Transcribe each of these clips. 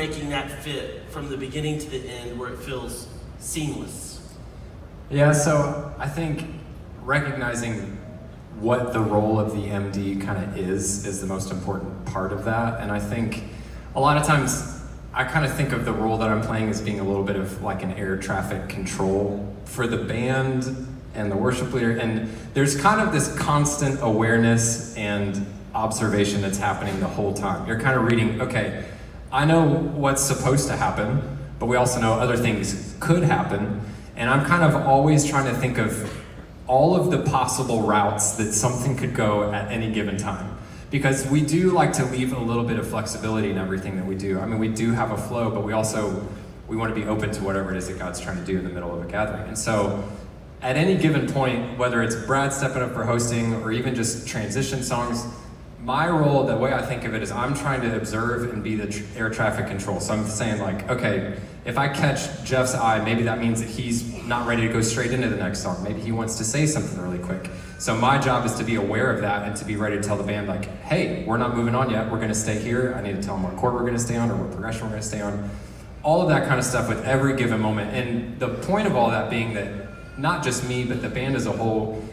making that fit from the beginning to the end where it feels seamless? Yeah, so I think recognizing what the role of the MD kind of is the most important part of that. And I think a lot of times I kind of think of the role that I'm playing as being a little bit of like an air traffic control for the band and the worship leader. And there's kind of this constant awareness and observation that's happening the whole time. You're kind of reading, okay, I know what's supposed to happen, but we also know other things could happen. And I'm kind of always trying to think of all of the possible routes that something could go at any given time. Because we do like to leave a little bit of flexibility in everything that we do. I mean, we do have a flow, but we want to be open to whatever it is that God's trying to do in the middle of a gathering. And so at any given point, whether it's Brad stepping up for hosting or even just transition songs, my role, the way I think of it, is I'm trying to observe and be the air traffic control. So I'm saying like, okay, if I catch Jeff's eye, maybe that means that he's not ready to go straight into the next song. Maybe he wants to say something really quick. So my job is to be aware of that and to be ready to tell the band like, hey, we're not moving on yet. We're gonna stay here. I need to tell them what chord we're gonna stay on or what progression we're gonna stay on. All of that kind of stuff with every given moment. And the point of all that being that not just me, but the band as a whole,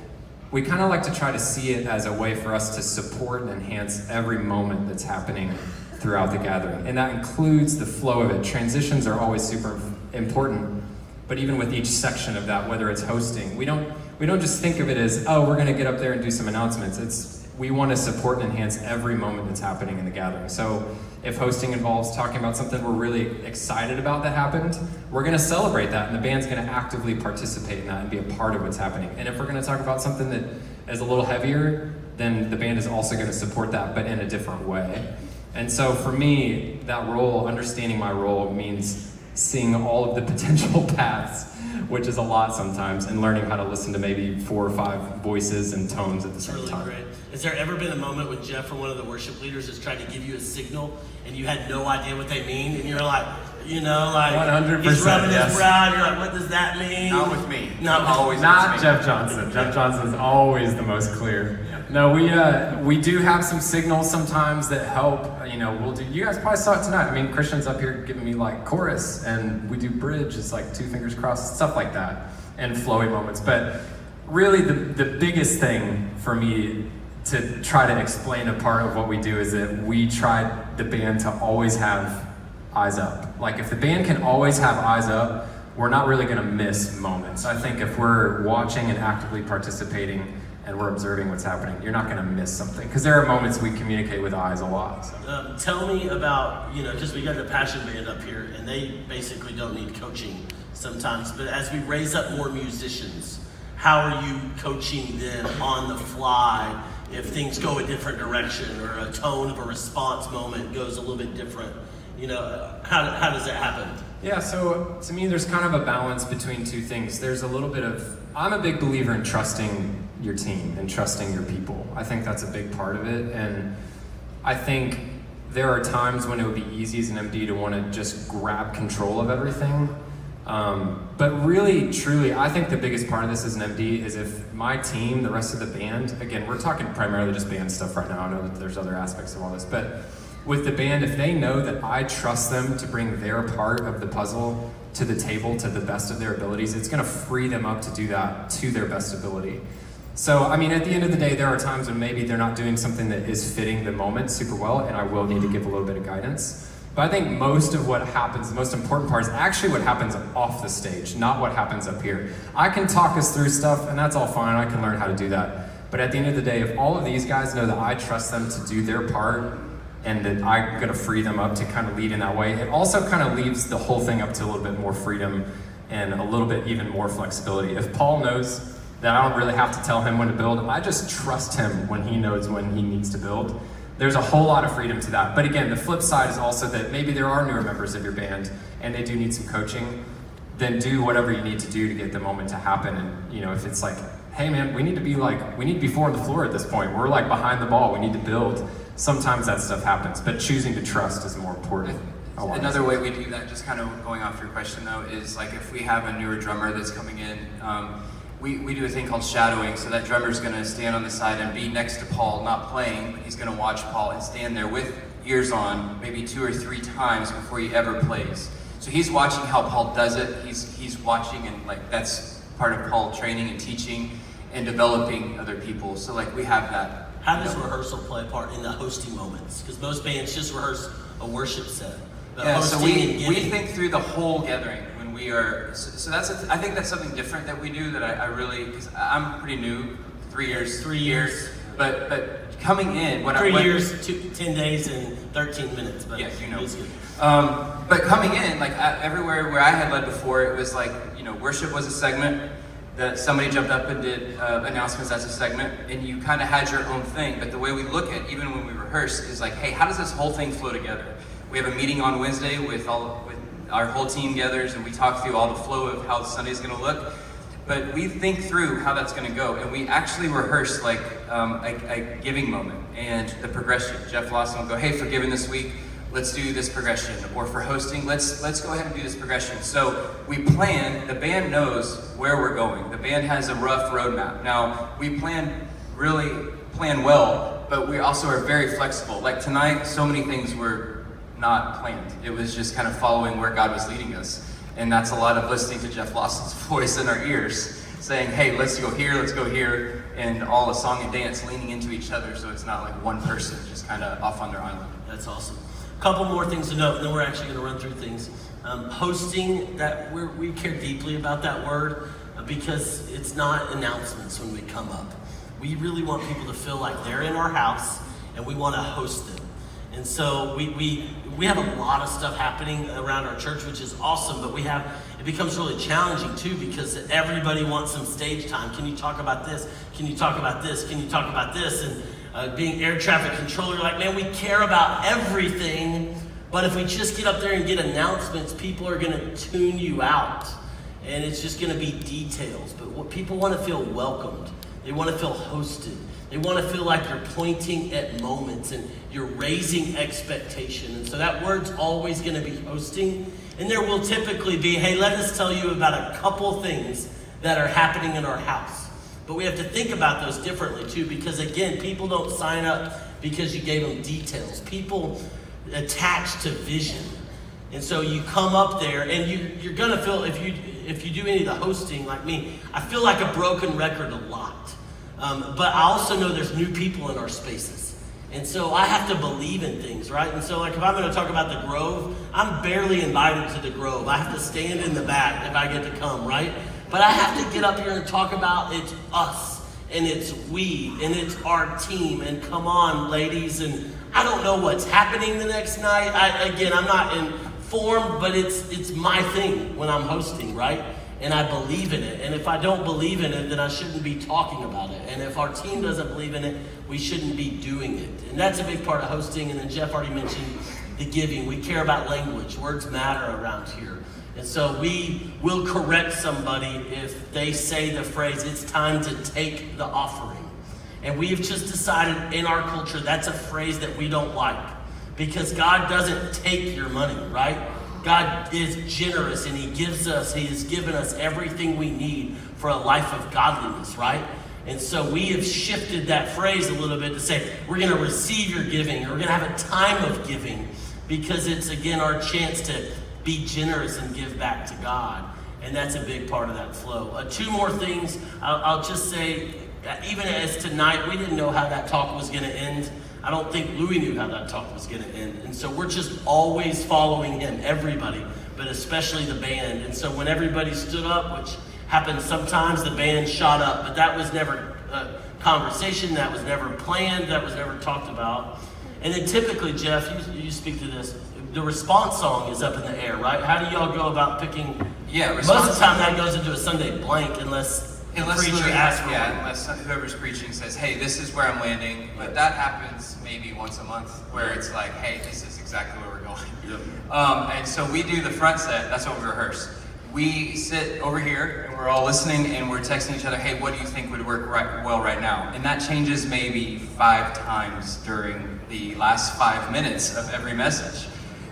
we kind of like to try to see it as a way for us to support and enhance every moment that's happening throughout the gathering. And that includes the flow of it. Transitions are always super important, but even with each section of that, whether it's hosting, we don't just think of it as, oh, we're gonna get up there and do some announcements. We want to support and enhance every moment that's happening in the gathering. So if hosting involves talking about something we're really excited about that happened, we're gonna celebrate that, and the band's gonna actively participate in that and be a part of what's happening. And if we're gonna talk about something that is a little heavier, then the band is also gonna support that, but in a different way. And so for me, that role, understanding my role, means seeing all of the potential paths, which is a lot sometimes, and learning how to listen to maybe 4 or 5 voices and tones at the same time. Really great. Has there ever been a moment when Jeff or one of the worship leaders has tried to give you a signal and you had no idea what they mean, and you're like, you know, like 100%, he's rubbing yes. his brow, and you're like, what does that mean? Not with me. Always not Jeff Johnson. Jeff Johnson's always the most clear. Yeah. No, we do have some signals sometimes that help. You know, we'll do. You guys probably saw it tonight. I mean, Christian's up here giving me like chorus, and we do bridge. It's like 2 fingers crossed, stuff like that, and flowy moments. But really, the biggest thing for me to try to explain a part of what we do is that we try the band to always have eyes up. Like if the band can always have eyes up, we're not really gonna miss moments. I think if we're watching and actively participating and we're observing what's happening, you're not gonna miss something. Because there are moments we communicate with eyes a lot. So. Tell me about, because we got the Passion Band up here and they basically don't need coaching sometimes, but as we raise up more musicians, how are you coaching them on the fly if things go a different direction or a tone of a response moment goes a little bit different? How does that happen? Yeah, so to me, there's kind of a balance between 2 things. There's a little bit of, I'm a big believer in trusting your team and trusting your people. I think that's a big part of it. And I think there are times when it would be easy as an MD to want to just grab control of everything. But really, truly, I think the biggest part of this as an MD is if my team, the rest of the band, again, we're talking primarily just band stuff right now. I know that there's other aspects of all this, but with the band, if they know that I trust them to bring their part of the puzzle to the table to the best of their abilities, it's gonna free them up to do that to their best ability. So, I mean, at the end of the day, there are times when maybe they're not doing something that is fitting the moment super well, and I will need to give a little bit of guidance. But I think most of what happens, the most important part is actually what happens off the stage, not what happens up here. I can talk us through stuff, and that's all fine, I can learn how to do that. But at the end of the day, if all of these guys know that I trust them to do their part, and that I'm gonna free them up to kind of lead in that way, it also kind of leaves the whole thing up to a little bit more freedom and a little bit even more flexibility. If Paul knows that I don't really have to tell him when to build, I just trust him when he knows when he needs to build. There's a whole lot of freedom to that. But again, the flip side is also that maybe there are newer members of your band and they do need some coaching, then do whatever you need to do to get the moment to happen. And if it's like, hey man, we need to be 4 on the floor at this point. We're like behind the ball, we need to build. Sometimes that stuff happens, but choosing to trust is more important. Another way we do that, just kind of going off your question though, is like if we have a newer drummer that's coming in, we do a thing called shadowing. So that drummer's gonna stand on the side and be next to Paul, not playing, but he's gonna watch Paul and stand there with ears on maybe 2 or 3 times before he ever plays. So he's watching how Paul does it. He's watching, and like that's part of Paul training and teaching and developing other people. So like we have that. How does rehearsal play a part in the hosting moments? Because most bands just rehearse a worship set. But Yeah, so hosting and we giving- think through the whole gathering when we are. So that's I think that's something different that we do that I really, because I'm pretty new, 3 years. 3 years. But coming in when 3 I years, 10 days, and 13 minutes. But Yes, you know. it's good. But coming in, like everywhere where I had led before, it was like, worship was a segment that somebody jumped up and did announcements as a segment, and you kind of had your own thing. But the way we look at, even when we rehearse, is like, hey, how does this whole thing flow together? We have a meeting on Wednesday with our whole team gathers, and we talk through all the flow of how Sunday's going to look. But we think through how that's going to go, and we actually rehearse like a giving moment and the progression. Jeff Lawson will go, hey, for giving this week, let's do this progression. Or for hosting, let's go ahead and do this progression. So we plan, the band knows where we're going. The band has a rough roadmap. Now, we really plan well, but we also are very flexible. Like tonight, so many things were not planned. It was just kind of following where God was leading us. And that's a lot of listening to Jeff Lawson's voice in our ears, saying, hey, let's go here, and all a song and dance leaning into each other, so it's not like one person just kind of off on their island. That's awesome. A couple more things to note, and then we're actually going to run through things. Hosting, that we care deeply about that word because it's not announcements when we come up. We really want people to feel like they're in our house, and we want to host them. And so we have a lot of stuff happening around our church, which is awesome, but it becomes really challenging too because everybody wants some stage time. Can you talk about this? Can you talk about this? Can you talk about this? And being air traffic controller, like, man, we care about everything, but if we just get up there and get announcements, people are going to tune you out, and it's just going to be details. But what people want to feel welcomed. They want to feel hosted. They want to feel like you're pointing at moments and you're raising expectation. And so that word's always going to be hosting. And there will typically be, hey, let us tell you about a couple things that are happening in our house. But we have to think about those differently too, because again, people don't sign up because you gave them details. People attach to vision. And so you come up there and you're going to feel, if you do any of the hosting like me, I feel like a broken record a lot. But I also know there's new people in our spaces. And so I have to believe in things, right? And so like if I'm going to talk about the Grove, I'm barely invited to the Grove. I have to stand in the back if I get to come, right? But I have to get up here and talk about it's us, and it's we, and it's our team, and come on, ladies. And I don't know what's happening the next night. I'm not informed, but it's my thing when I'm hosting, right? And I believe in it. And if I don't believe in it, then I shouldn't be talking about it. And if our team doesn't believe in it, we shouldn't be doing it. And that's a big part of hosting. And then Jeff already mentioned the giving. We care about language. Words matter around here. And so we will correct somebody if they say the phrase, it's time to take the offering. And we've just decided in our culture, that's a phrase that we don't like. Because God doesn't take your money, right? God is generous, and He has given us everything we need for a life of godliness, right? And so we have shifted that phrase a little bit to say, we're going to receive your giving, or we're going to have a time of giving, because it's, again, our chance to be generous and give back to God. And that's a big part of that flow. 2 more things. I'll just say, even as tonight, we didn't know how that talk was going to end. I don't think Louis knew how that talk was going to end. And so we're just always following him, everybody, but especially the band. And so when everybody stood up, which happens sometimes, the band shot up, but that was never a conversation, that was never planned, that was never talked about. And then typically, Jeff, you speak to this, the response song is up in the air, right? How do y'all go about picking? Yeah, most of the time that goes into a Sunday blank unless the preacher asks for one. Unless whoever's preaching says, hey, this is where I'm landing. But that happens maybe once a month, where it's like, hey, this is exactly where we're going. Yep. And so we do the front set. That's what we rehearse. We sit over here, and we're all listening, and we're texting each other, hey, what do you think would work well right now? And that changes maybe 5 times during the last 5 minutes of every message.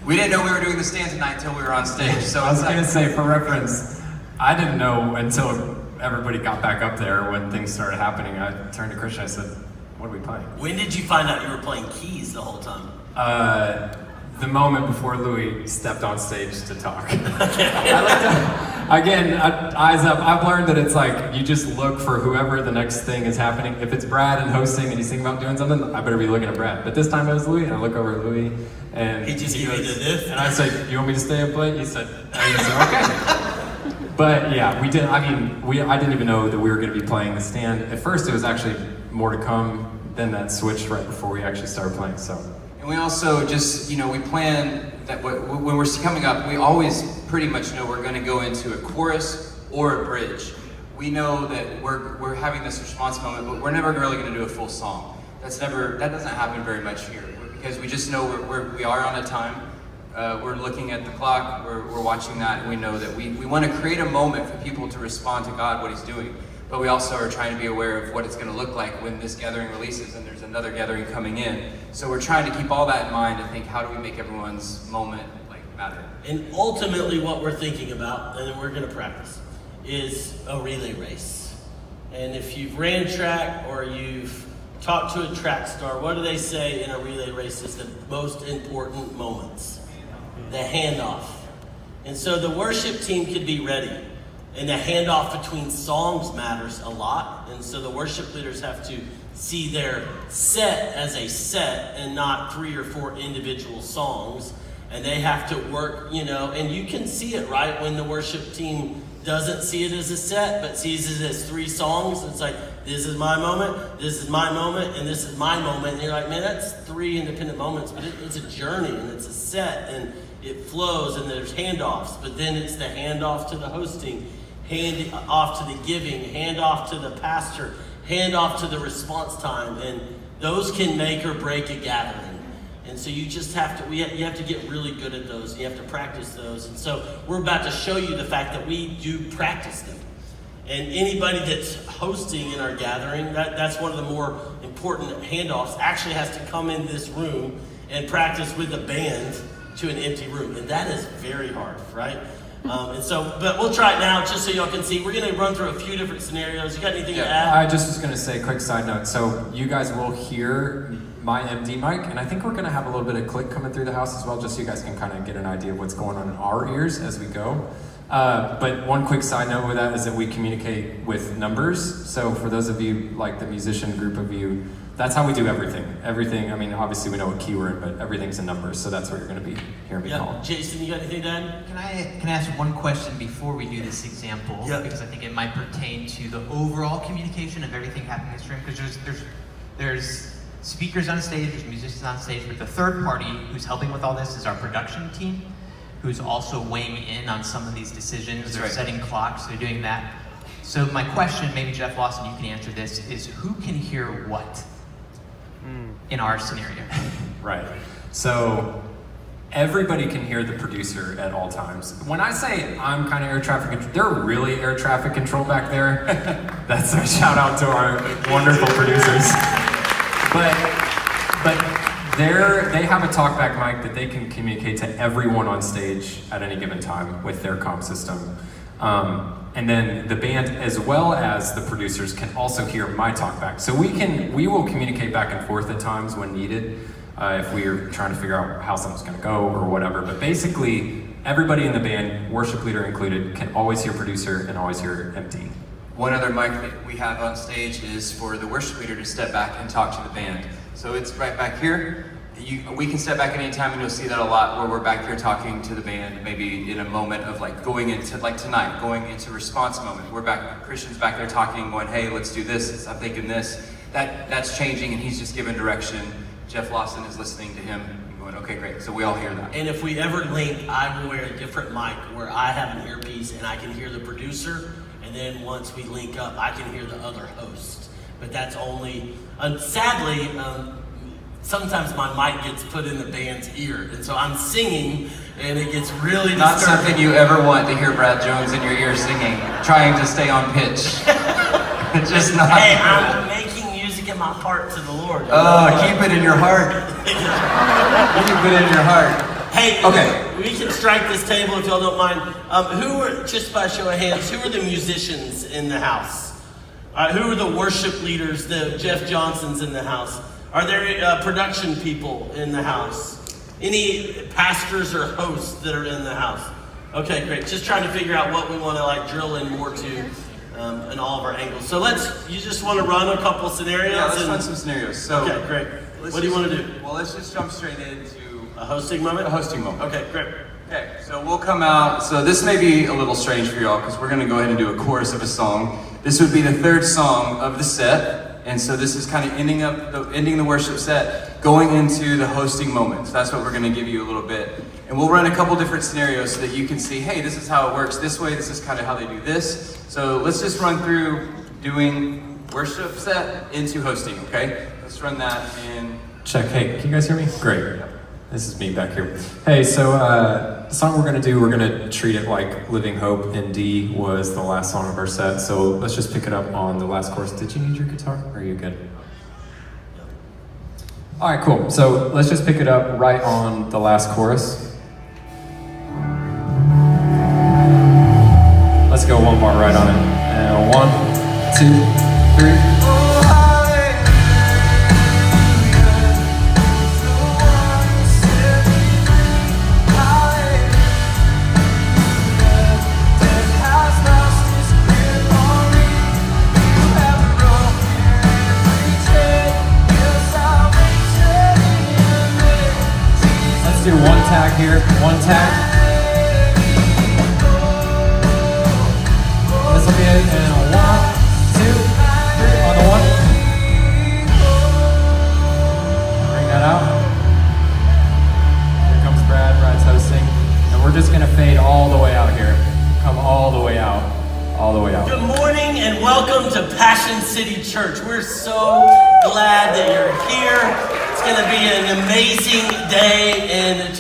We didn't know we were doing the stand tonight until we were on stage. So I was going to say, for reference, I didn't know until everybody got back up there when things started happening. I turned to Christian, I said, what are we playing? When did you find out you were playing keys the whole time? The moment before Louis stepped on stage to talk. I like to, again, eyes up. I've learned that it's like you just look for whoever the next thing is happening. If it's Brad and hosting and he's thinking about doing something, I better be looking at Brad. But this time it was Louis, and I look over at Louis, and He just gave me the this. and I said, "You want me to stay and play?" He said, "Okay." But yeah, we did. I mean, I didn't even know that we were going to be playing the stand. At first, it was actually more to come. Then that switched right before we actually started playing. So. And we also just, we plan that when we're coming up, we always pretty much know we're going to go into a chorus or a bridge. We know that we're having this response moment, but we're never really going to do a full song. That doesn't happen very much here because we just know we are on a time. We're looking at the clock, we're watching that, and we know that we want to create a moment for people to respond to God, what He's doing. But we also are trying to be aware of what it's going to look like when this gathering releases and there's another gathering coming in. So we're trying to keep all that in mind and think, how do we make everyone's moment matter? And ultimately what we're thinking about, and we're going to practice, is a relay race. And if you've ran track or you've talked to a track star, what do they say in a relay race is the most important moments? The handoff. And so the worship team could be ready. And the handoff between songs matters a lot. And so the worship leaders have to see their set as a set and not 3 or 4 individual songs. And they have to work, and you can see it, right? When the worship team doesn't see it as a set, but sees it as 3 songs. It's like, this is my moment, this is my moment, and this is my moment. And you're like, man, that's 3 independent moments, but it's a journey and it's a set and it flows and there's handoffs. But then it's the handoff to the hosting, hand off to the giving, hand off to the pastor, hand off to the response time, and those can make or break a gathering. And so you just have to, you have to get really good at those. You have to practice those. And so we're about to show you the fact that we do practice them. And anybody that's hosting in our gathering, that's one of the more important handoffs, actually has to come in this room and practice with the band to an empty room. And that is very hard, right? But we'll try it now just so y'all can see. We're going to run through a few different scenarios. You got anything to add? I just was going to say, quick side note. So you guys will hear my MD mic, and I think we're going to have a little bit of click coming through the house as well, just so you guys can kind of get an idea of what's going on in our ears as we go. But one quick side note with that is that we communicate with numbers. So for those of you, like the musician group of you, that's how we do everything. Everything, I mean, obviously we know what key we're in, but everything's in numbers, so that's what you're going to be hearing me call. Jason, you got anything to add? Can I ask one question before we do this example? Yeah. Because I think it might pertain to the overall communication of everything happening in this room. Because there's speakers on stage, there's musicians on stage, but the third party who's helping with all this is our production team, who's also weighing in on some of these decisions. That's they're right. setting clocks, they're doing that. So my question, maybe Jeff Lawson, you can answer this, is who can hear what in our scenario? Right. So everybody can hear the producer at all times. When I say I'm kind of air traffic control, they're really air traffic control back there. That's a shout out to our wonderful producers. But they have a talkback mic that they can communicate to everyone on stage at any given time with their comm system. And then the band, as well as the producers, can also hear my talkback. So we will communicate back and forth at times when needed, if we're trying to figure out how something's going to go or whatever. But basically, everybody in the band, worship leader included, can always hear producer and always hear MD. One other mic that we have on stage is for the worship leader to step back and talk to the band. So it's right back here. We can step back at any time, and you'll see that a lot where we're back here talking to the band, maybe in a moment of going into, tonight, going into response moment. Christian's back there talking, going, hey, let's do this, I'm thinking this. That's changing, and he's just giving direction. Jeff Lawson is listening to him and going, okay, great. So we all hear that. And if we ever link, I will wear a different mic where I have an earpiece and I can hear the producer, and then once we link up, I can hear the other host. But that's only, sadly, sometimes my mic gets put in the band's ear, and so I'm singing, and it gets really Not disturbing. something you ever want to hear Brad Jones in your ear singing, trying to stay on pitch. It's just not. Hey, I'm making music in my heart to the Lord. Keep it in your heart. Keep it in your heart. Hey, Okay. we can strike this table if y'all don't mind. Just by show of hands, who are the musicians in the house? Who are the worship leaders, the Jeff Johnsons in the house? Are there production people in the house? Any pastors or hosts that are in the house? Okay, great. Just trying to figure out what we want to like drill in more to in all of our angles. So you just want to run a couple scenarios? Yeah, let's run some scenarios. So okay, great. What do you want to do? Well, let's just jump straight into a hosting moment? A hosting moment. Okay, great. Okay, so we'll come out. So this may be a little strange for y'all because we're going to go ahead and do a chorus of a song. This would be the third song of the set. And so this is kind of ending the worship set, going into the hosting moment. So that's what we're going to give you a little bit. And we'll run a couple different scenarios so that you can see, hey, this is how it works this way. This is kind of how they do this. So let's just run through doing worship set into hosting, okay? Let's run that in. Check. Hey, can you guys hear me? Great. This is me back here. Hey, so the song we're going to do, we're going to treat it like Living Hope in D was the last song of our set. So let's just pick it up on the last chorus. Did you need your guitar? Or are you good? All right, cool. So let's just pick it up right on the last chorus. Let's go one bar right on it. And 1, 2, 3. Do one tag here, one tag. This will be it, and 1, 2, 3 on the 1. Bring that out. Here comes Brad. Brad's hosting, and we're just gonna fade all the way out here. Come all the way out, all the way out. Good morning and welcome to Passion City Church. We're so glad that you're here. It's going to be an amazing day, and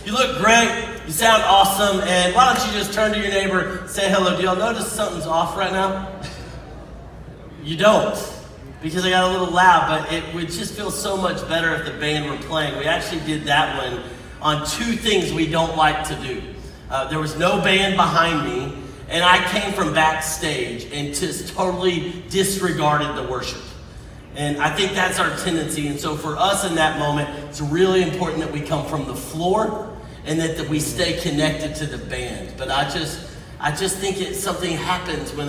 you look great, you sound awesome, and why don't you just turn to your neighbor, say hello. Do y'all notice something's off right now? You don't, because I got a little loud, but it would just feel so much better if the band were playing. We actually did that one on 2 things we don't like to do. There was no band behind me, and I came from backstage and just totally disregarded the worship. And I think that's our tendency. And so for us in that moment, it's really important that we come from the floor and that we stay connected to the band. But I just think something happens when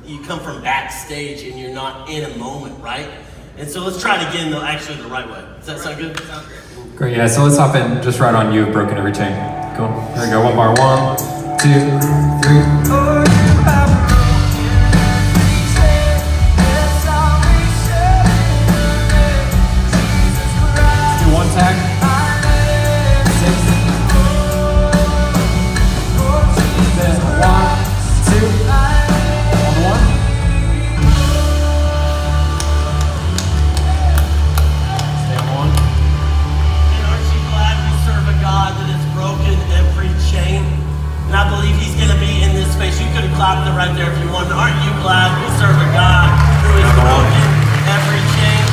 you come from backstage and you're not in a moment, right? And so let's try it again, actually the right way. Does that sound good? Sounds great. Great, yeah, so let's hop in just right on You Have Broken Every Chain. Cool. Here we go, one bar. 1, 2, 3. Tag. 6. Then 1, 2. On the 1. Stay on 1. And aren't you glad we serve a God that has broken every chain? And I believe He's going to be in this space. You could have clapped it right there if you wanted. Aren't you glad we serve a God who has broken every chain?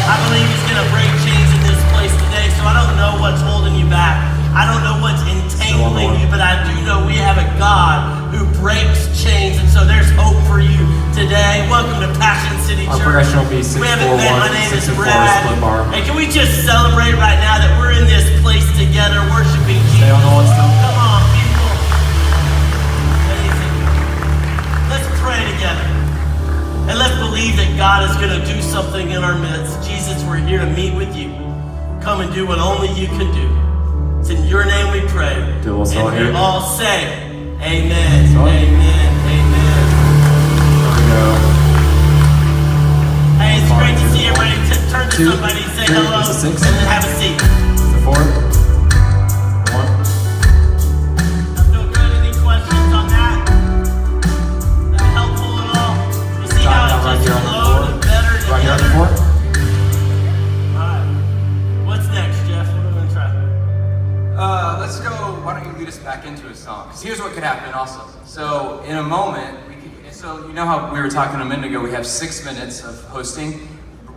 I believe He's going to break chains in this place today, so I don't know what's holding you back. I don't know what's entangling you, but I do know we have a God who breaks chains, and so there's hope for you today. Welcome to Passion City Church. Our progression will be 6, We 4, haven't met. 1, My name 6, is and 4, Brad. split bar. And can we just celebrate right now that we're in this place together, worshiping Jesus? Stay on the 1 still. Come on, people. Amazing. Let's pray together. And let's believe that God is going to do something in our midst. Jesus, we're here to meet with you. Come and do what only you can do. It's in your name we pray. Do us all and here. we all say, amen, all. amen, amen. There we go. Hey, it's great to see everybody. Turn to 2, somebody, say 3, hello, it's a 6. and then have a seat. It's a 4. 1. That feel good? Any questions on that? That helpful at all? You see how it Right just here on the flowed 4. better Right here on together? the 4. Alright. What's next, Jeff? What are we gonna try? Let's go. Why don't you lead us back into a song? Because here's what could happen also. So in a moment, so you know how we were talking a minute ago, we have 6 minutes of hosting.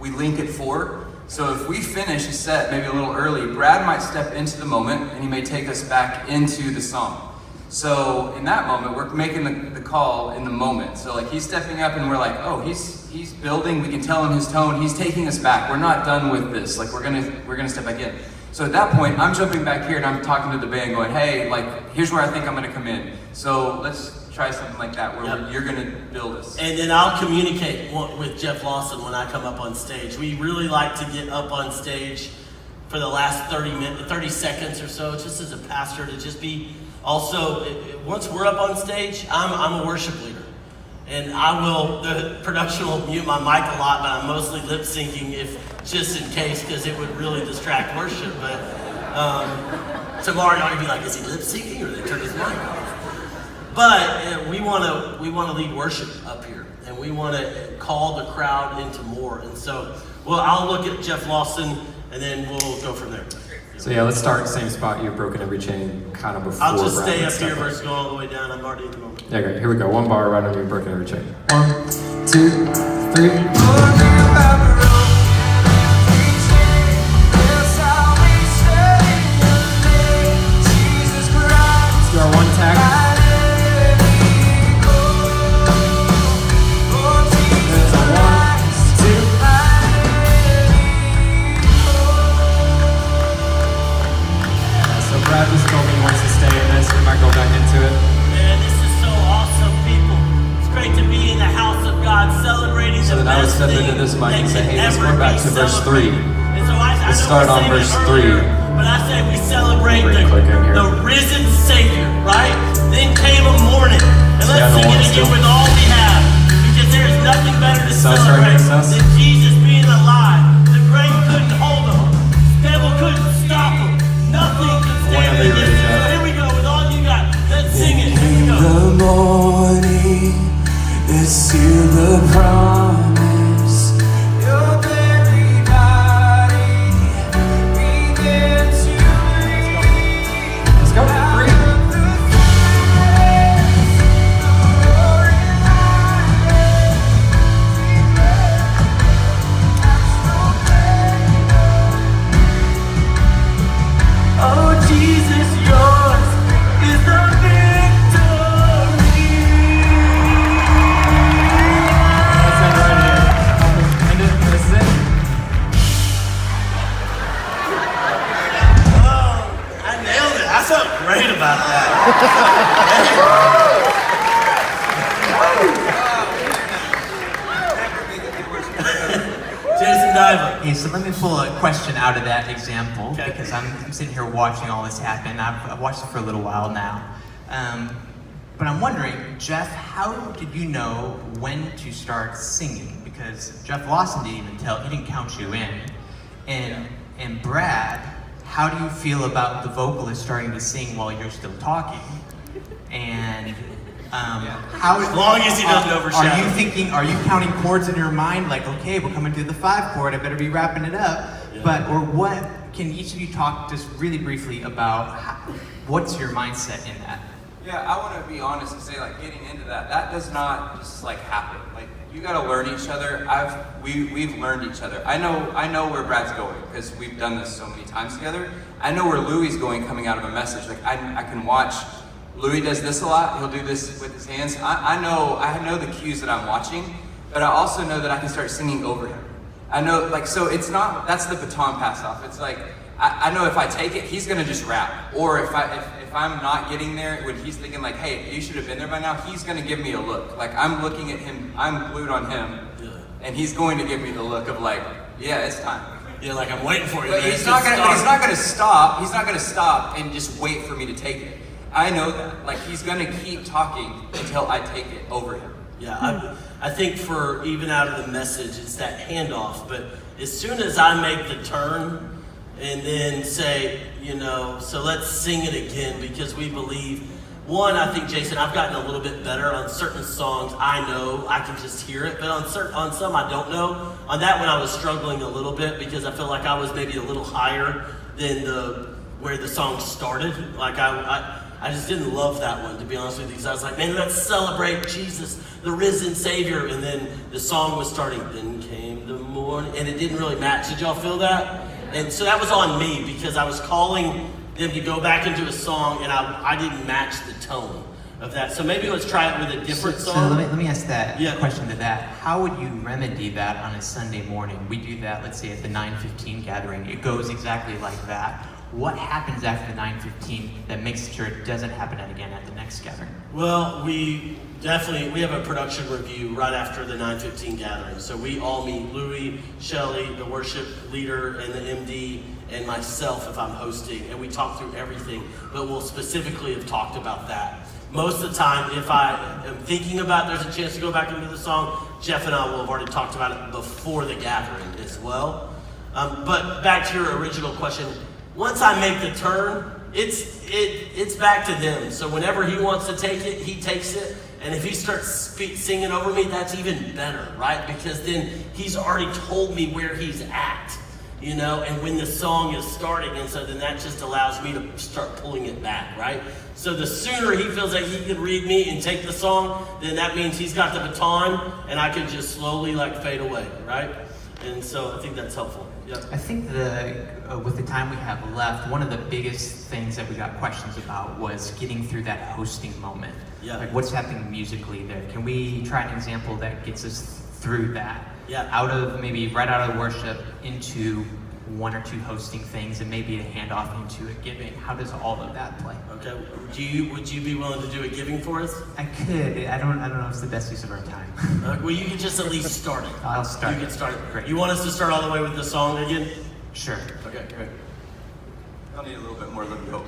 We link at 4. So if we finish a set maybe a little early, Brad might step into the moment and he may take us back into the song. So in that moment, we're making the call in the moment. So like he's stepping up and we're like, oh, he's building, we can tell him his tone, he's taking us back. We're not done with this. Like we're gonna step back in. So at that point, I'm jumping back here and I'm talking to the band going, hey, like here's where I think I'm gonna come in. So let's try something like that where you're gonna build us. And then I'll communicate with Jeff Lawson when I come up on stage. We really like to get up on stage for the last 30 seconds or so, just as a pastor, to just be also, once we're up on stage, I'm a worship leader. And the production will mute my mic a lot, but I'm mostly lip syncing just in case, because it would really distract worship. But tomorrow y'all be like, is he lip syncing or they turn his mic off? But we want to lead worship up here, and we want to call the crowd into more. And so, I'll look at Jeff Lawson, and then we'll go from there. So yeah, let's start same spot. You've broken every chain kind of before. I'll just stay Brad up here stuff versus go all the way down. I'm already in the moment. Yeah, great. Here we go. One bar right under you, broken every chain. 1, 2, 3. Let's do our one tag. Brad just told me he wants to stay in this. We might go back into it. Man, this is so awesome, people. It's great to be in the house of God, celebrating so the then I would best step thing into this mic and that say, can hey, let's ever go back be to verse 3. celebrated. And so Let's start on verse 3. But I say we celebrate Clicking here. the risen Savior, right? Then came a morning. And let's Yeah, the sing one it again still. with all we have. Because there is nothing better to Sus celebrate right here, sus. than Jesus being alive. The grave couldn't hold him. The devil couldn't stop him. Nothing could stand Whenever you're ready, against him. Jeff. So here we go with all you got. Let's sing it. Here we go. The morning, let's hear the promise. Your very body began to bleed. Let's go. 3. Oh, Jesus, yours is the victory. Let's end right here. End it. This is it. Oh, I nailed it. I felt great about that. Jason Diver. Hey, so let me pull a question out of that example, Okay. because I'm sitting here watching all this happen. I've watched it for a little while now. But I'm wondering, Jeff, how did you know when to start singing? Because Jeff Lawson didn't even he didn't count you in. And Brad, how do you feel about the vocalist starting to sing while you're still talking? And how, As long as he doesn't overshadow. are you counting chords in your mind? Like, okay, we're coming to the 5 chord, I better be wrapping it up. Yeah. Or what, can each of you talk just really briefly about what's your mindset in that? Yeah, I want to be honest and say, like, getting into that does not just like happen. Like, you got to learn each other. We've learned each other. I know where Brad's going because we've done this so many times together. I know where Louis is going coming out of a message. Like, I can watch. Louis does this a lot. He'll do this with his hands. I know the cues that I'm watching, but I also know that I can start singing over him. I know, like, so it's not, that's the baton pass off. It's like, I know if I take it, he's gonna just rap. Or if I'm not getting there, when he's thinking like, hey, you should have been there by now, he's gonna give me a look. Like, I'm looking at him, I'm glued on him, and he's going to give me the look of like, yeah, it's time. Yeah, like I'm waiting for you. But man. he's It's not just gonna starting. stop. He's not gonna stop and just wait for me to take it. I know that. Like, he's gonna keep talking until I take it over him. Yeah, I think for even out of the message, it's that handoff. But as soon as I make the turn and then say, so let's sing it again because we believe. One, I think, Jason, I've gotten a little bit better on certain songs. I know I can just hear it, but on some I don't know. On that one, I was struggling a little bit because I felt like I was maybe a little higher than where the song started. Like I just didn't love that one, to be honest with you, because I was like, man, let's celebrate Jesus, the risen Savior. And then the song was starting, then came the morning, and it didn't really match. Did y'all feel that? And so that was on me, because I was calling them to go back into a song and I didn't match the tone of that. So maybe let's try it with a different So song. let me ask that Yeah. question to that. How would you remedy that on a Sunday morning? We do that, let's say at the 9:15 gathering. It goes exactly like that. What happens after 9:15 that makes sure it doesn't happen again at the next gathering? Well, we have a production review right after the 9:15 gathering. So we all meet, Louis, Shelley, the worship leader, and the MD, and myself if I'm hosting, and we talk through everything, but we'll specifically have talked about that. Most of the time, if I am thinking about there's a chance to go back into the song, Jeff and I will have already talked about it before the gathering as well. But back to your original question, once I make the turn, it's back to them. So whenever he wants to take it, he takes it. And if he starts singing over me, that's even better, right? Because then he's already told me where he's at, you know, and when the song is starting. And so then that just allows me to start pulling it back, right? So the sooner he feels like he can read me and take the song, then that means he's got the baton and I can just slowly like fade away, right? And so I think that's helpful. Yep. I think with the time we have left, one of the biggest things that we got questions about was getting through that hosting moment. Yeah. Like what's happening musically there? Can we try an example that gets us through that? Yeah. Right out of worship into one or two hosting things and maybe a handoff into a giving. How does all of that play? Okay. Would you be willing to do a giving for us? I could. I don't know if it's the best use of our time. Well, you can just at least start it. I'll start. You can start it. Great. You want us to start all the way with the song again? Sure. Okay, great. I'll need a little bit more than hope.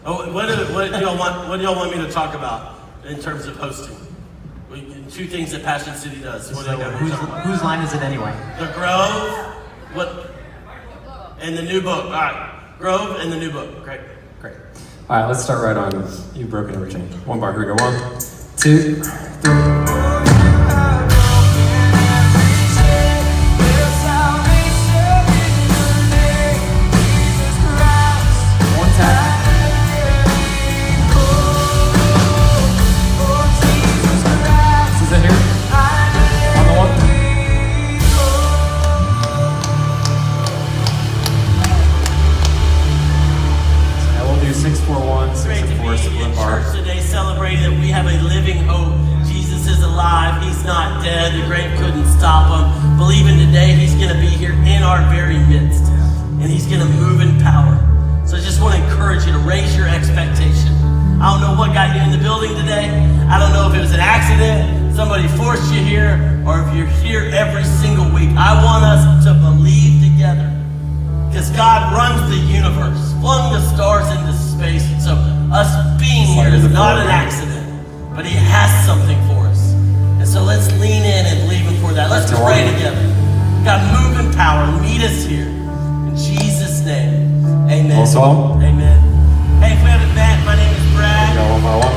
Oh, what do y'all want me to talk about in terms of hosting? Two things that Passion City does. What do y'all want me to talk about? Whose line is it anyway? The Grove, and the new book. All right, Grove and the new book. Great. Great. All right, let's start right on You've Broken Every Chain. One bar, here we go. 1, 2, 3. One tap. This is it here. On the one. So now we'll do 6-4-1, 6 Great and to 4, be split in bar. church today, celebrating that we have a living hope. Jesus is alive. He's not dead. The grave couldn't stop him. Believing today he's going to be here in our very midst. And he's going to move in power. So I just want to encourage you to raise your expectation. I don't know what got you in the building today. I don't know if it was an accident, somebody forced you here, or if you're here every single week. I want us to believe together. Because God runs the universe, flung the stars into space. And so us being here is not an accident, but he has something for us. And so let's lean in and believe him for that. Let's pray together. God, move in power. Meet us here. In Jesus' name, amen. Also. Amen. Hey, if we haven't met, my name is Brad. Go 1 bar, 1,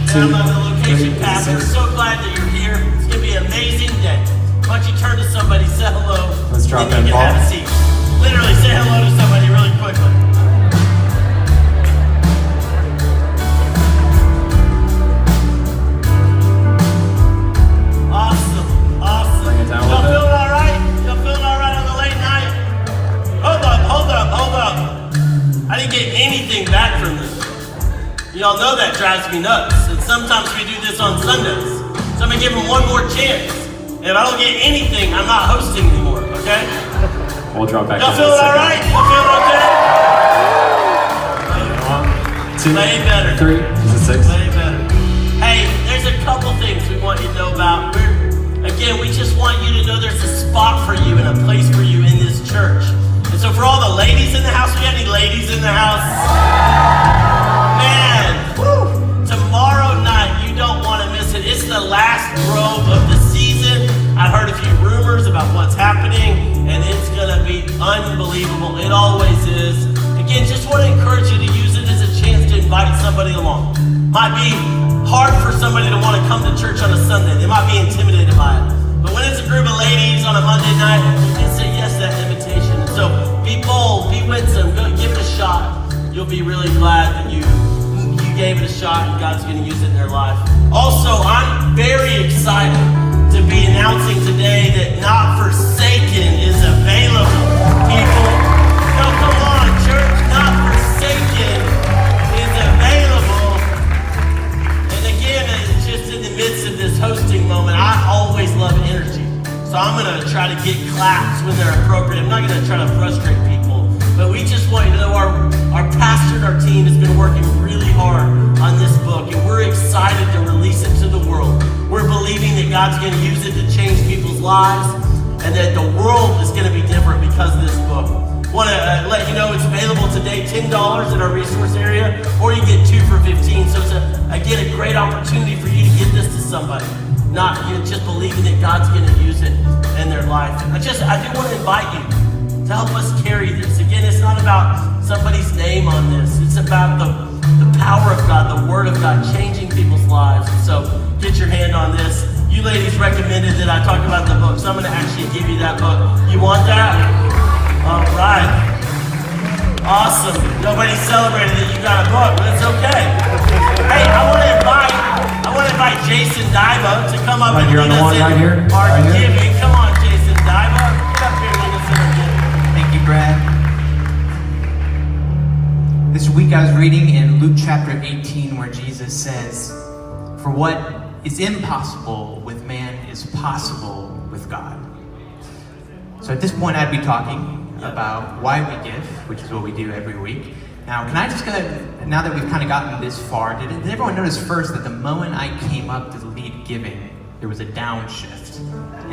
2, And I'm the location 3, pastor. 6. So glad that you're here. It's going to be an amazing day. Why don't you turn to somebody, say hello, Let's drop and in, you can Paul. have a seat. Literally, say hello to somebody really quickly. Awesome. Bring it down a Y'all little bit. feeling all right? Y'all feeling all right on the late night? Hold up. I didn't get anything back from this. Y'all know that drives me nuts. And sometimes we do this on Sundays. So I'm gonna give them one more chance. And if I don't get anything, I'm not hosting anymore, okay? We'll drop back Y'all in a feeling all second. right? Y'all feeling okay? 1, 2, Way better. 3. Is it 6? Way better. Hey, there's a couple things we want you to know about. Again, we just want you to know there's a spot for you and a place for you in this church. And so for all the ladies in the house, we got any ladies in the house? Man, tomorrow night, you don't want to miss it. It's the last Grove of the season. I heard a few rumors about what's happening, and it's going to be unbelievable. It always is. Again, just want to encourage you to use it as a chance to invite somebody along. Might be hard for somebody to want to come to church on a Sunday. They might be intimidated by it. But when it's a group of ladies on a Monday night, you can say yes to that invitation. So be bold, be winsome, go give it a shot. You'll be really glad that you gave it a shot and God's going to use it in their life. Also, I'm very excited to be announcing today that Not Forsaken is available. People, no, come on, church, Not Forsaken So I'm gonna try to get claps when they're appropriate. I'm not gonna try to frustrate people, but we just want you to know our pastor and our team has been working really hard on this book, and we're excited to release it to the world. We're believing that God's gonna use it to change people's lives, and that the world is gonna be different because of this book. Want to let you know it's available today, $10 in our resource area, or you get 2 for $15. So it's again a great opportunity for you to get this to somebody, not just believing that God's going to use it in their life. I do want to invite you to help us carry this. Again, it's not about somebody's name on this. It's about the power of God, the Word of God, changing people's lives. So get your hand on this. You ladies recommended that I talk about the book, so I'm going to actually give you that book. You want that? All right. Awesome. Nobody celebrated that you got a book, but it's okay. Hey, I want to invite Jason Diva to come up and lead us in our giving. Come on, Jason Diva. Get up here and lead us in our giving. Thank you, Brad. This week I was reading in Luke chapter 18 where Jesus says, "For what is impossible with man is possible with God." So at this point I'd be talking about why we give, which is what we do every week. Now, can I just now that we've kind of gotten this far, did everyone notice first that the moment I came up to lead giving, there was a downshift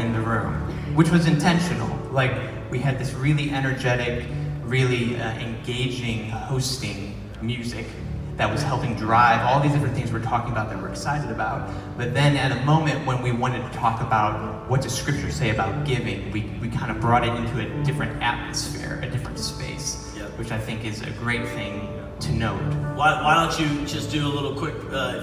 in the room, which was intentional. Like, we had this really energetic, really engaging hosting music that was helping drive all these different things we're talking about that we're excited about. But then at a moment when we wanted to talk about what does Scripture say about giving, we kind of brought it into a different atmosphere, a different space, which I think is a great thing to note. Why don't you just do a little quick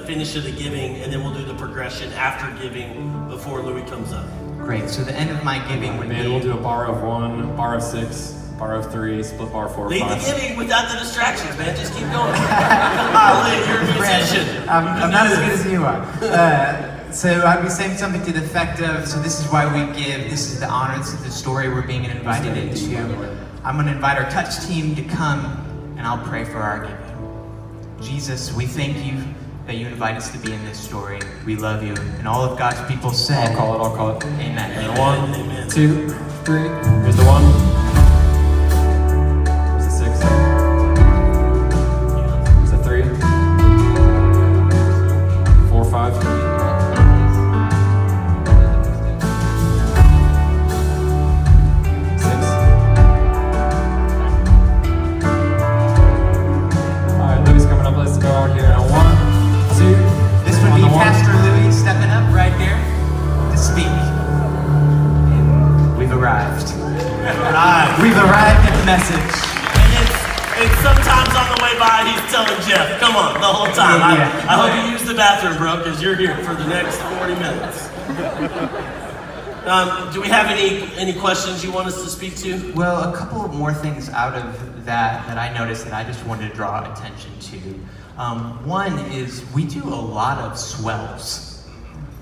finish of the giving, and then we'll do the progression after giving before Louis comes up. Great, so the end of my giving would be... We'll do a bar of 1, bar of 6, bar of 3, split bar 4, Lead 5. the giving without the distractions, man. Just keep going. Come on, Lee, you're a musician. I'm not as good as you are. So I'd be saying something to the effect of, so this is why we give, this is the honor, this is the story we're being invited into. I'm going to invite our touch team to come, and I'll pray for our giving. Jesus, we thank you that you invite us to be in this story. We love you. And all of God's people said, I'll call it. Amen. And Amen. 1, 2, 3. Here's the 1. Here's the 6. Here's the 3. 4, 5. 6. Alright, Louis coming up. Let's go out here. Now 1, 2. This would be Pastor Louis stepping up right here to speak. And we've arrived. We've arrived at the message. And sometimes on the way by, he's telling Jeff, come on, the whole time. Yeah. I hope you use the bathroom, bro, because you're here for the next 40 minutes. Do we have any questions you want us to speak to? Well, a couple of more things out of that I noticed that I just wanted to draw attention to. One is we do a lot of swells.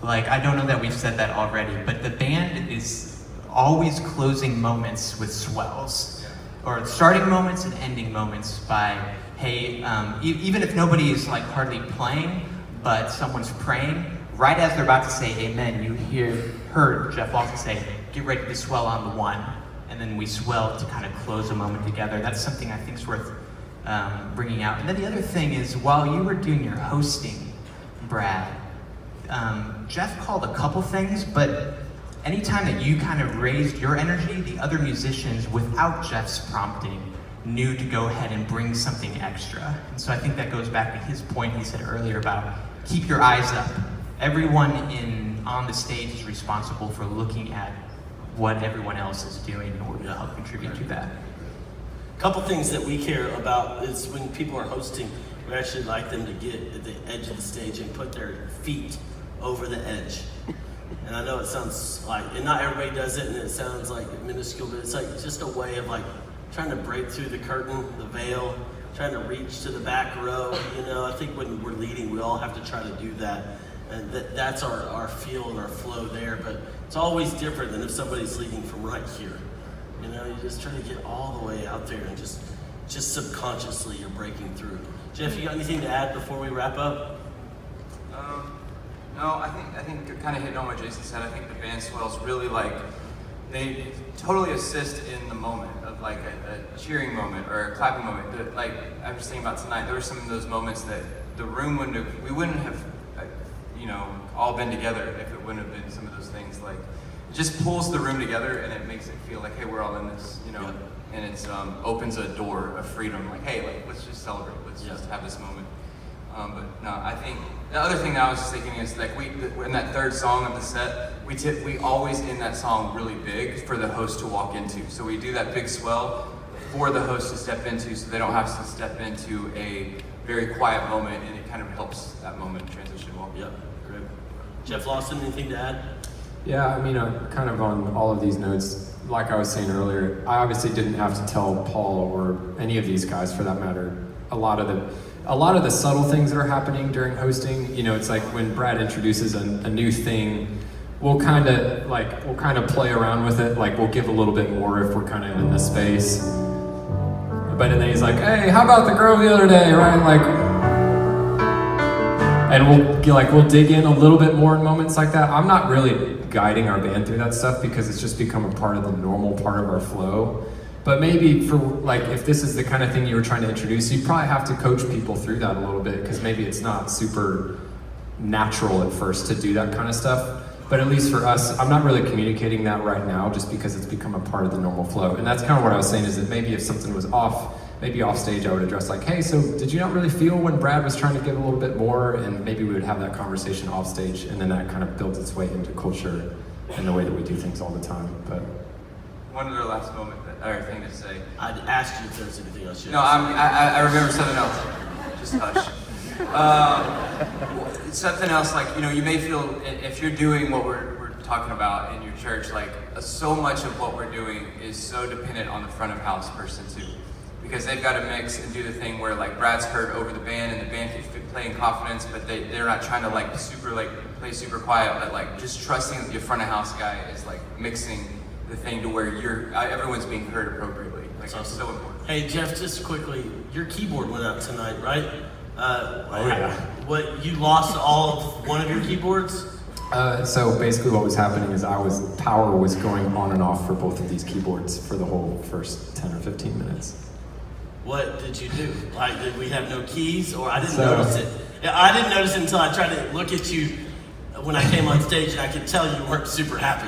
Like, I don't know that we've said that already, but the band is always closing moments with swells. Or starting moments and ending moments by, hey, even if nobody is like hardly playing, but someone's praying, right as they're about to say amen, you heard Jeff also say, get ready to swell on the 1. And then we swell to kind of close a moment together. That's something I think is worth bringing out. And then the other thing is, while you were doing your hosting, Brad, Jeff called a couple things, but anytime that you kind of raised your energy, the other musicians, without Jeff's prompting, knew to go ahead and bring something extra. And so I think that goes back to his point he said earlier about keep your eyes up. Everyone on the stage is responsible for looking at what everyone else is doing in order to help contribute to that. A couple things that we care about is when people are hosting, we actually like them to get at the edge of the stage and put their feet over the edge. And I know it sounds like, and not everybody does it, and it sounds like minuscule, but it's like just a way of like trying to break through the curtain, the veil, trying to reach to the back row. You know, I think when we're leading, we all have to try to do that. And that's our feel and our flow there, but it's always different than if somebody's leading from right here. You know, you just try to get all the way out there and just subconsciously you're breaking through. Jeff, you got anything to add before we wrap up? No, I think you're kind of hitting on what Jason said. I think the band swells really like, they totally assist in the moment of like a cheering moment or a clapping moment. Like I was thinking about tonight, there were some of those moments that the room we wouldn't have, all been together if it wouldn't have been some of those things. Like it just pulls the room together and it makes it feel like, hey, we're all in this, Yeah. and it's opens a door of freedom. Like, hey, like let's just celebrate. Let's just have this moment. But no, I think the other thing that I was just thinking is like in that third song of the set, we always end that song really big for the host to walk into. So we do that big swell for the host to step into, so they don't have to step into a very quiet moment, and it kind of helps that moment transition well. Yep, great. Jeff Lawson, anything to add? Yeah, I mean, kind of on all of these notes, like I was saying earlier, I obviously didn't have to tell Paul or any of these guys, for that matter, a lot of the subtle things that are happening during hosting. It's like when Brad introduces a new thing, we'll kind of play around with it. Like we'll give a little bit more if we're kind of in the space. But then he's like, "Hey, how about the Grove the other day, right?" Like, and we'll dig in a little bit more in moments like that. I'm not really guiding our band through that stuff because it's just become a part of the normal part of our flow. But maybe for like, if this is the kind of thing you were trying to introduce, you probably have to coach people through that a little bit, because maybe it's not super natural at first to do that kind of stuff. But at least for us, I'm not really communicating that right now just because it's become a part of the normal flow. And that's kind of what I was saying, is that maybe if something was off stage, I would address like, "Hey, so did you not really feel when Brad was trying to give a little bit more?" And maybe we would have that conversation off stage, and then that kind of builds its way into culture and the way that we do things all the time. But one other last moment or thing to say. I'd ask you if there's anything else. No, I remember something else. Just hush. Something else, like, you may feel, if you're doing what we're talking about in your church, like so much of what we're doing is so dependent on the front of house person too. Because they've got to mix and do the thing where like Brad's heard over the band and the band can play in confidence, but they're not trying to play super quiet, but like just trusting that your front of house guy is like mixing the thing to where everyone's being heard appropriately. Like it's so important. Hey Jeff, just quickly, your keyboard went out tonight, right? Oh yeah. What, you lost all of one of your keyboards? So basically what was happening is power was going on and off for both of these keyboards for the whole first 10 or 15 minutes. What did you do? Like, did we have no keys, or I didn't notice it? Yeah, I didn't notice it until I tried to look at you when I came on stage, and I could tell you weren't super happy.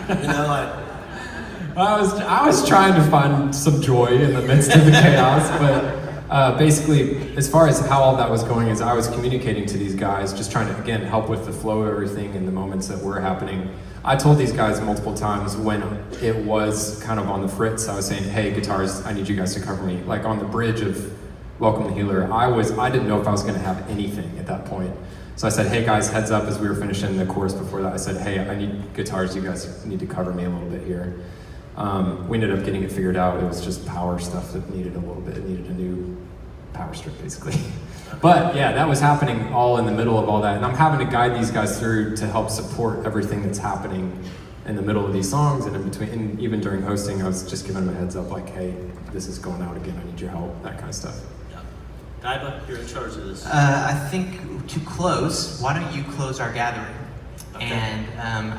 I was trying to find some joy in the midst of the chaos, but basically, as far as how all that was going, is I was communicating to these guys, just trying to, again, help with the flow of everything in the moments that were happening. I told these guys multiple times when it was kind of on the fritz, I was saying, "Hey, guitars, I need you guys to cover me." Like on the bridge of Welcome the Healer, I didn't know if I was going to have anything at that point. So I said, "Hey guys, heads up," as we were finishing the chorus before that, I said, "Hey, I need guitars, you guys need to cover me a little bit here." We ended up getting it figured out. It was just power stuff that needed a little bit. It needed a new power strip, basically. But yeah, that was happening all in the middle of all that. And I'm having to guide these guys through to help support everything that's happening in the middle of these songs and in between. And even during hosting, I was just giving them a heads up, like, "Hey, this is going out again. I need your help," that kind of stuff. Yeah. Daiba, you're in charge of this. I think to close, why don't you close our gathering? Okay. And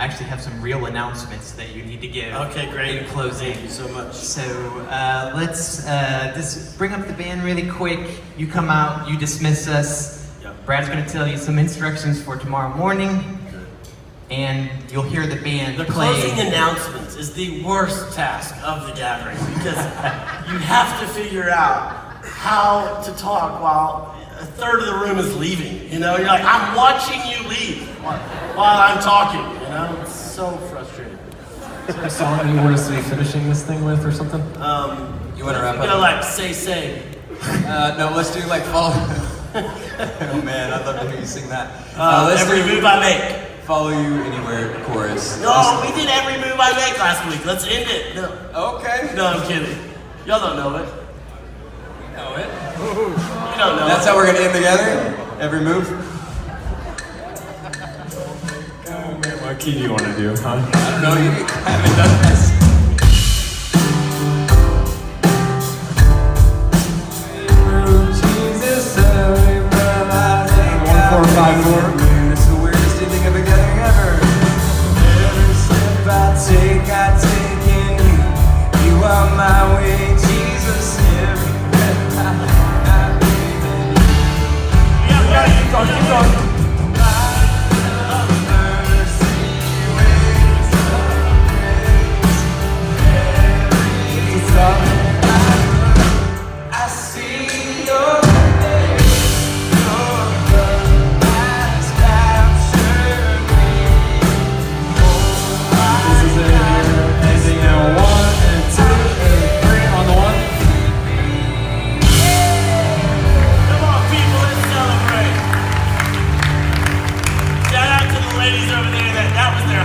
I actually have some real announcements that you need to give. Okay, great. In closing. Thank you so much. So let's just bring up the band really quick. You come out, you dismiss us. Yep. Brad's going to tell you some instructions for tomorrow morning, Good. and you'll hear the band The play. closing announcements is the worst task of the gathering, because you have to figure out how to talk while a third of the room is leaving. You're like, I'm watching you leave while I'm talking. It's so frustrating. Is there a song you want us to be finishing this thing with or something? You want to wrap up? Like say. No, let's do like follow. Oh man, I'd love to hear you sing that. Let's Every do move I make. Follow You Anywhere chorus. No, we did every move I make last week. Let's end it. No, Okay. no, I'm kidding. Y'all don't know it. We know it. You don't know That's it. how we're gonna end the gathering? Every move? What key do you want to do, huh? I don't know, you haven't done this. Jesus, 1, 4, 5, 4. It's the weirdest ending of a gathering.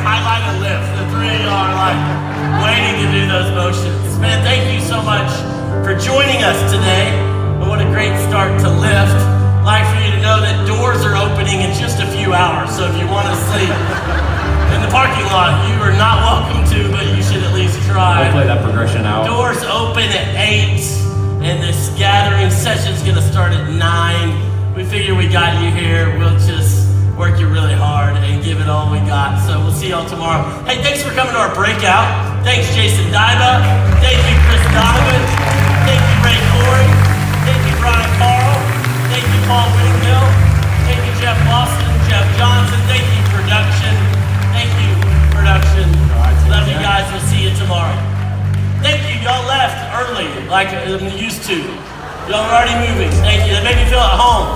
highlight and lift. The three of y'all are like waiting to do those motions. Man, thank you so much for joining us today. And what a great start to Lift. I'd like for you to know that doors are opening in just a few hours. So if you want to sleep in the parking lot, you are not welcome to, but you should at least try. We'll play that progression out. Doors open at 8, and this gathering session's gonna start at 9. We figure we got you here. We'll just work you really hard and give it all we got. So we'll see y'all tomorrow. Hey, thanks for coming to our breakout. Thanks, Jason Dyba. Thank you, Chris Donovan. Thank you, Ray Corey. Thank you, Brian Carl. Thank you, Paul Winghill. Thank you, Jeff Boston, Jeff Johnson. Thank you, production. Thank you, production. Love you guys. We'll see you tomorrow. Thank you. Y'all left early, like I'm used to. Y'all are already moving. Thank you. That made me feel at home.